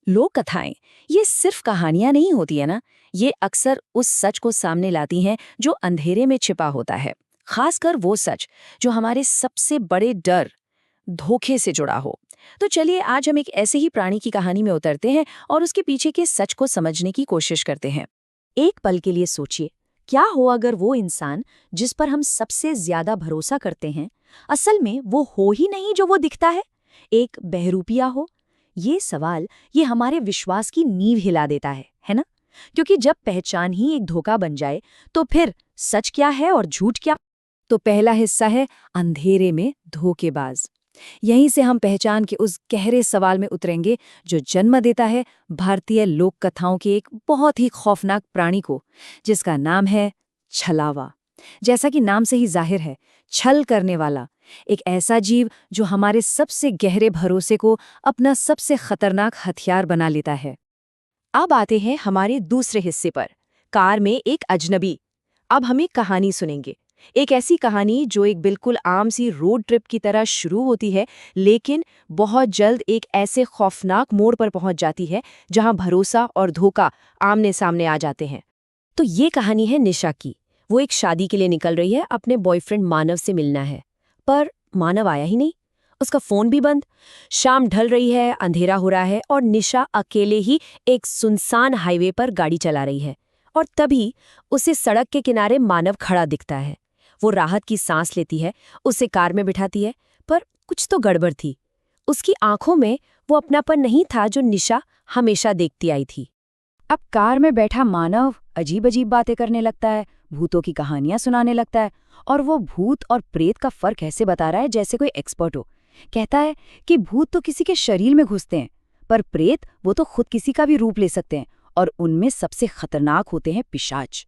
लोक कथाएं ये सिर्फ कहानियां नहीं होती है ना। ये अक्सर उस सच को सामने लाती हैं जो अंधेरे में छिपा होता है। खासकर वो सच जो हमारे सबसे बड़े डर, धोखे से जुड़ा हो। तो चलिए आज हम एक ऐसे ही प्राणी की कहानी में उतरते हैं और उसके पीछे के सच को समझने की कोशिश करते हैं। एक पल के लिए सोचिए, क्या हो अगर वो इंसान जिस पर हम सबसे ज्यादा भरोसा करते हैं, असल में वो हो ही नहीं जो वो दिखता है, एक बहरूपिया हो। ये सवाल ये हमारे विश्वास की नींव हिला देता है ना? क्योंकि जब पहचान ही एक धोखा बन जाए तो फिर सच क्या है और झूठ क्या? तो पहला हिस्सा है अंधेरे में धोखेबाज। यहीं से हम पहचान के उस गहरे सवाल में उतरेंगे जो जन्म देता है भारतीय लोक कथाओं के एक बहुत ही खौफनाक प्राणी को, जिसका नाम है छलावा। जैसा कि नाम से ही जाहिर है, छल करने वाला, एक ऐसा जीव जो हमारे सबसे गहरे भरोसे को अपना सबसे खतरनाक हथियार बना लेता है। अब आते हैं हमारे दूसरे हिस्से पर, कार में एक अजनबी। अब हम एक कहानी सुनेंगे, एक ऐसी कहानी जो एक बिल्कुल आम सी रोड ट्रिप की तरह शुरू होती है, लेकिन बहुत जल्द एक ऐसे खौफनाक मोड़ पर पहुंच जाती है जहां भरोसा और धोखा आमने सामने आ जाते हैं। तो ये कहानी है निशा की। वो एक शादी के लिए निकल रही है, अपने बॉयफ्रेंड मानव से मिलना है, पर मानव आया ही नहीं। उसका फोन भी बंद। शाम ढल रही है, अंधेरा हो रहा है और निशा अकेले ही एक सुनसान हाईवे पर गाड़ी चला रही है। और तभी उसे सड़क के किनारे मानव खड़ा दिखता है। वो राहत की सांस लेती है, उसे कार में बिठाती है, पर कुछ तो गड़बड़ थी। उसकी आंखों में वो अपनापन नहीं था जो निशा हमेशा देखती आई थी। अब कार में बैठा मानव अजीब अजीब बातें करने लगता है, भूतों की कहानियां सुनाने लगता है, और वो भूत और प्रेत का फर्क ऐसे बता रहा है जैसे कोई एक्सपर्ट हो। कहता है कि भूत तो किसी के शरीर में घुसते हैं, पर प्रेत वो तो खुद किसी का भी रूप ले सकते हैं, और उनमें सबसे खतरनाक होते हैं पिशाच।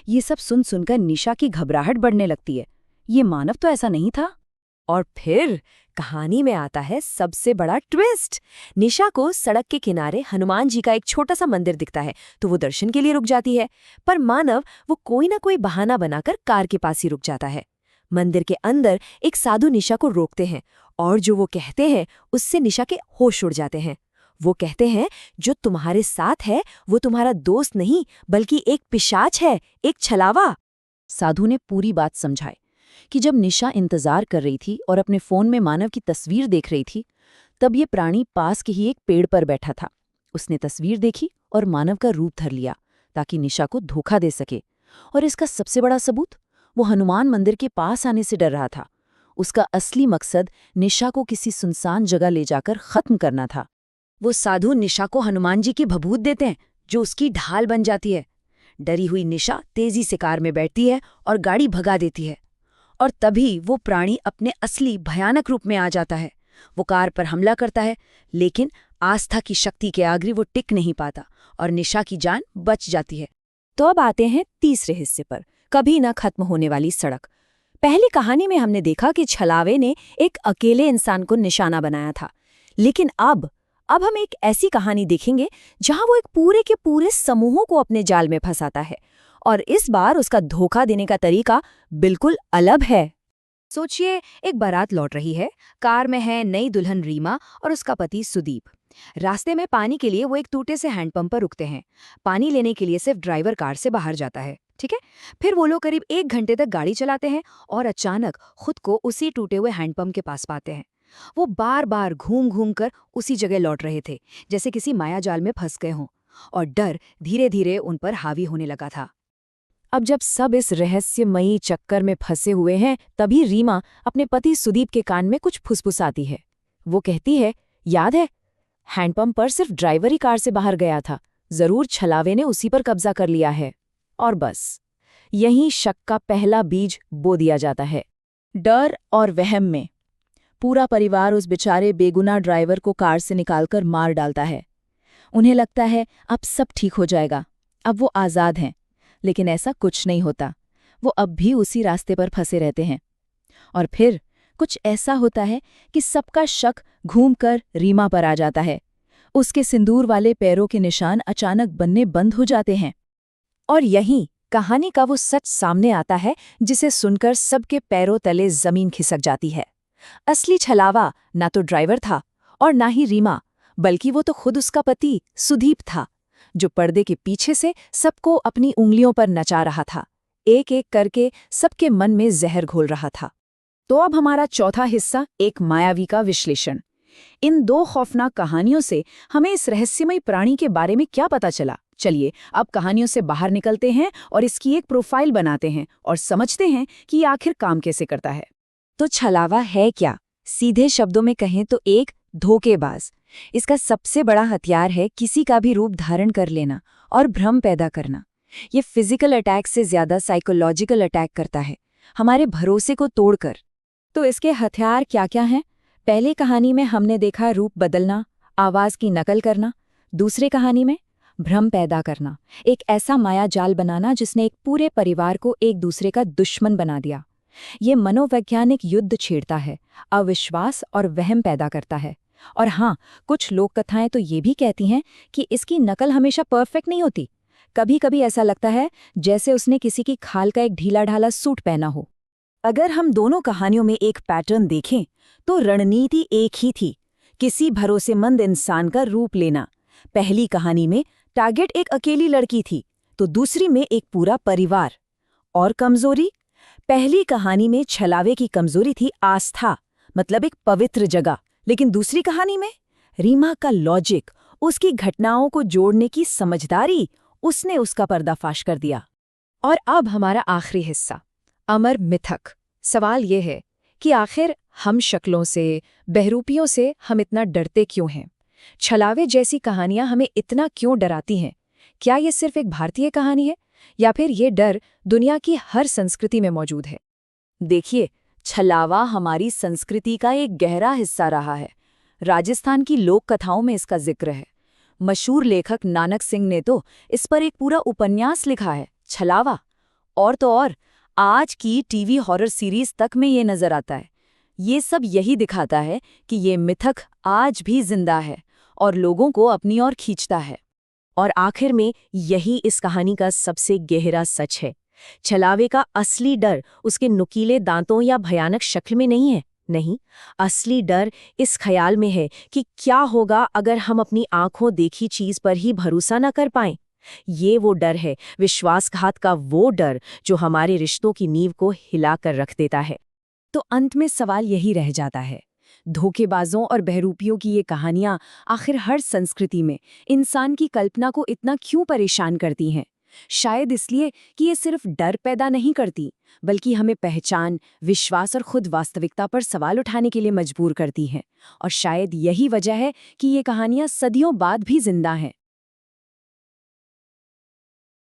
ये सब सुन सुनकर निशा की घबराहट बढ़ने लगती है। ये मानव तो ऐसा नहीं था। और फिर कहानी में आता है सबसे बड़ा ट्विस्ट। निशा को सड़क के किनारे हनुमान जी का एक छोटा सा मंदिर दिखता है, तो वो दर्शन के लिए रुक जाती है। पर मानव वो कोई ना कोई बहाना बनाकर कार के पास ही रुक जाता है। मंदिर के अंदर एक साधु निशा को रोकते हैं, और जो वो कहते हैं उससे निशा के होश उड़ जाते हैं। वो कहते हैं, जो तुम्हारे साथ है वो तुम्हारा दोस्त नहीं बल्कि एक पिशाच है, एक छलावा। साधु ने पूरी बात समझाई कि जब निशा इंतजार कर रही थी और अपने फोन में मानव की तस्वीर देख रही थी, तब ये प्राणी पास के ही एक पेड़ पर बैठा था। उसने तस्वीर देखी और मानव का रूप धर लिया ताकि निशा को धोखा दे सके। और इसका सबसे बड़ा सबूत, वो हनुमान मंदिर के पास आने से डर रहा था। उसका असली मकसद निशा को किसी सुनसान जगह ले जाकर खत्म करना था। वो साधु निशा को हनुमान जी की भभूत देते हैं, जो उसकी ढाल बन जाती है। डरी हुई निशा तेजी से कार में बैठती है और गाड़ी भगा देती है। और तभी वो प्राणी अपने असली भयानक रूप में आ जाता है। वो कार पर हमला करता है, लेकिन आस्था की शक्ति के आगे वो टिक नहीं पाता और निशा की जान बच जाती है। तो अब आते हैं तीसरे हिस्से पर, कभी न खत्म होने वाली सड़क। पहली कहानी में हमने देखा कि छलावे ने एक अकेले इंसान को निशाना बनाया था, लेकिन अब हम एक ऐसी कहानी देखेंगे जहां वो एक पूरे के पूरे समूहों को अपने जाल में फंसाता है, और इस बार उसका धोखा देने का तरीका बिल्कुल अलग है। सोचिए, एक बारात लौट रही है। कार में है नई दुल्हन रीमा और उसका पति सुदीप। रास्ते में पानी के लिए वो एक टूटे से हैंडपंप पर रुकते हैं। पानी लेने के लिए सिर्फ ड्राइवर कार से बाहर जाता है, ठीक है। फिर वो लोग करीब 1 घंटे तक गाड़ी चलाते हैं और अचानक खुद को उसी टूटे हुए हैंडपंप के पास पाते हैं। वो बार बार घूम घूम कर उसी जगह लौट रहे थे, जैसे किसी मायाजाल में फंस गए हों, और डर धीरे धीरे उन पर हावी होने लगा था। अब जब सब इस रहस्यमयी चक्कर में फंसे हुए हैं, तभी रीमा अपने पति सुदीप के कान में कुछ फुसफुसाती है। वो कहती है, याद है, हैंडपंप पर सिर्फ ड्राइवर ही कार से बाहर गया था, जरूर छलावे ने उसी पर कब्जा कर लिया है। और बस यहीं शक का पहला बीज बो दिया जाता है। डर और वहम में पूरा परिवार उस बेचारे बेगुनाह ड्राइवर को कार से निकालकर मार डालता है। उन्हें लगता है अब सब ठीक हो जाएगा, अब वो आज़ाद हैं। लेकिन ऐसा कुछ नहीं होता। वो अब भी उसी रास्ते पर फंसे रहते हैं। और फिर कुछ ऐसा होता है कि सबका शक घूमकर रीमा पर आ जाता है। उसके सिंदूर वाले पैरों के निशान अचानक बनने बंद हो जाते हैं। और यहीं कहानी का वो सच सामने आता है जिसे सुनकर सबके पैरों तले जमीन खिसक जाती है। असली छलावा ना तो ड्राइवर था और ना ही रीमा, बल्कि वो तो खुद उसका पति सुदीप था, जो पर्दे के पीछे से सबको अपनी उंगलियों पर नचा रहा था, एक एक करके सबके मन में जहर घोल रहा था। तो अब हमारा चौथा हिस्सा, एक मायावी का विश्लेषण। इन दो खौफनाक कहानियों से हमें इस रहस्यमय प्राणी के बारे में क्या पता चला? चलिए अब कहानियों से बाहर निकलते हैं और इसकी एक प्रोफाइल बनाते हैं और समझते हैं कि ये आखिर काम कैसे करता है। तो छलावा है क्या? सीधे शब्दों में कहें तो एक धोखेबाज। इसका सबसे बड़ा हथियार है किसी का भी रूप धारण कर लेना और भ्रम पैदा करना। ये फिजिकल अटैक से ज्यादा साइकोलॉजिकल अटैक करता है, हमारे भरोसे को तोड़कर। तो इसके हथियार क्या क्या हैं? पहली कहानी में हमने देखा रूप बदलना, आवाज की नकल करना। दूसरी कहानी में भ्रम पैदा करना, एक ऐसा माया जाल बनाना जिसने एक पूरे परिवार को एक दूसरे का दुश्मन बना दिया। ये मनोवैज्ञानिक युद्ध छेड़ता है, अविश्वास और वहम पैदा करता है। और हाँ, कुछ लोक कथाएं तो ये भी कहती हैं कि इसकी नकल हमेशा परफेक्ट नहीं होती। कभी कभी ऐसा लगता है जैसे उसने किसी की खाल का एक ढीला ढाला सूट पहना हो। अगर हम दोनों कहानियों में एक पैटर्न देखें तो रणनीति एक ही थी, किसी भरोसेमंद इंसान का रूप लेना। पहली कहानी में टारगेट एक अकेली लड़की थी, तो दूसरी में एक पूरा परिवार। और कमजोरी? पहली कहानी में छलावे की कमजोरी थी आस्था, मतलब एक पवित्र जगह। लेकिन दूसरी कहानी में रीमा का लॉजिक, उसकी घटनाओं को जोड़ने की समझदारी, उसने उसका पर्दाफाश कर दिया। और अब हमारा आखिरी हिस्सा, अमर मिथक। सवाल ये है कि आखिर हम शक्लों से, बहरूपियों से हम इतना डरते क्यों हैं? छलावे जैसी कहानियां हमें इतना क्यों डराती हैं? क्या ये सिर्फ एक भारतीय कहानी है या फिर ये डर दुनिया की हर संस्कृति में मौजूद है? देखिए, छलावा हमारी संस्कृति का एक गहरा हिस्सा रहा है। राजस्थान की लोक कथाओं में इसका जिक्र है। मशहूर लेखक नानक सिंह ने तो इस पर एक पूरा उपन्यास लिखा है, छलावा। और तो और आज की टीवी हॉरर सीरीज तक में ये नजर आता है। ये सब यही दिखाता है कि ये मिथक आज भी जिंदा है और लोगों को अपनी ओर खींचता है। और आखिर में यही इस कहानी का सबसे गहरा सच है। छलावे का असली डर उसके नुकीले दांतों या भयानक शक्ल में नहीं है। नहीं, असली डर इस ख्याल में है कि क्या होगा अगर हम अपनी आंखों देखी चीज पर ही भरोसा न कर पाएं। ये वो डर है, विश्वासघात का वो डर जो हमारे रिश्तों की नींव को हिलाकर रख देता है। तो अंत में सवाल यही रह जाता है, धोखेबाजों और बहरूपियों की ये कहानियां आखिर हर संस्कृति में इंसान की कल्पना को इतना क्यों परेशान करती हैं? शायद इसलिए कि ये सिर्फ डर पैदा नहीं करती, बल्कि हमें पहचान, विश्वास और खुद वास्तविकता पर सवाल उठाने के लिए मजबूर करती हैं। और शायद यही वजह है कि ये कहानियां सदियों बाद भी जिंदा हैं।